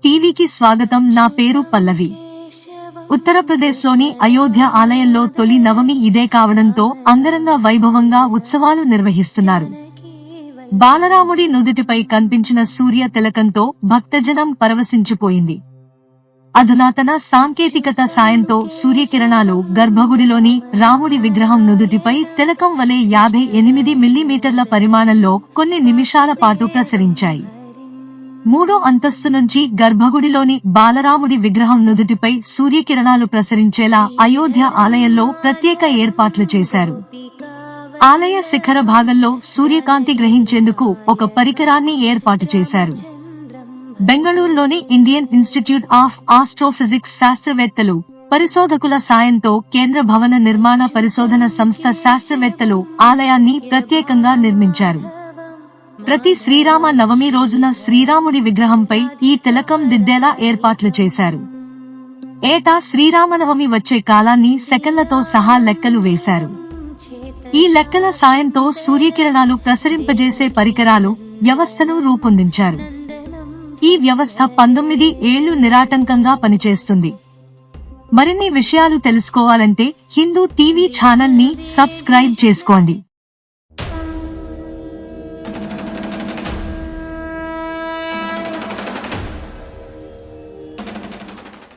టీవీకి స్వాగతం. నా పేరు పల్లవి. ఉత్తరప్రదేశ్లోని అయోధ్య ఆలయంలో తొలి నవమి ఇదే కావడంతో అంగరంగ వైభవంగా ఉత్సవాలు నిర్వహిస్తున్నారు. బాలరాముడి నుదుటిపై కనిపించిన సూర్య తిలకంతో భక్తజనం పరవశించిపోయింది. అధునాతన సాంకేతికత సాయంతో సూర్యకిరణాలు గర్భగుడిలోని రాముడి విగ్రహం నుదుటిపై తిలకం వలె 58 మిల్లీమీటర్ల పరిమాణంలో కొన్ని నిమిషాల పాటు ప్రసరించాయి. 3వ అంతస్తు నుంచి గర్భగుడిలోని బాలరాముడి విగ్రహం నుదుటిపై సూర్యకిరణాలు ప్రసరించేలా అయోధ్య ఆలయంలో ప్రత్యేక ఏర్పాట్లు చేశారు. ఆలయ శిఖర భాగంలో సూర్యకాంతి గ్రహించేందుకు ఒక పరికరాన్ని ఏర్పాటు చేశారు. బెంగళూరులోని ఇండియన్ ఇన్స్టిట్యూట్ ఆఫ్ ఆస్ట్రోఫిజిక్స్ శాస్త్రవేత్తలు, పరిశోధకుల సాయంతో కేంద్ర భవన నిర్మాణ పరిశోధన సంస్థ శాస్త్రవేత్తలు ఆలయాన్ని ప్రత్యేకంగా నిర్మించారు. ప్రతి శ్రీరామ నవమి రోజున శ్రీరాముడి విగ్రహంపై ఈ తిలకం దిద్దేలా ఏర్పాట్లు చేశారు. ఏటా శ్రీరామనవమి వచ్చే కాలాన్ని సెకన్లతో సహా లెక్కలు వేశారు. ఈ లెక్కల సాయంతో సూర్యకిరణాలు ప్రసరింపజేసే పరికరాలు, వ్యవస్థను రూపొందించారు. ఈ వ్యవస్థ 19 ఏళ్లు నిరాటంకంగా పనిచేస్తుంది. మరిన్ని విషయాలు తెలుసుకోవాలంటే హిందూ టీవీ ఛానల్ ని సబ్స్క్రైబ్ చేసుకోండి.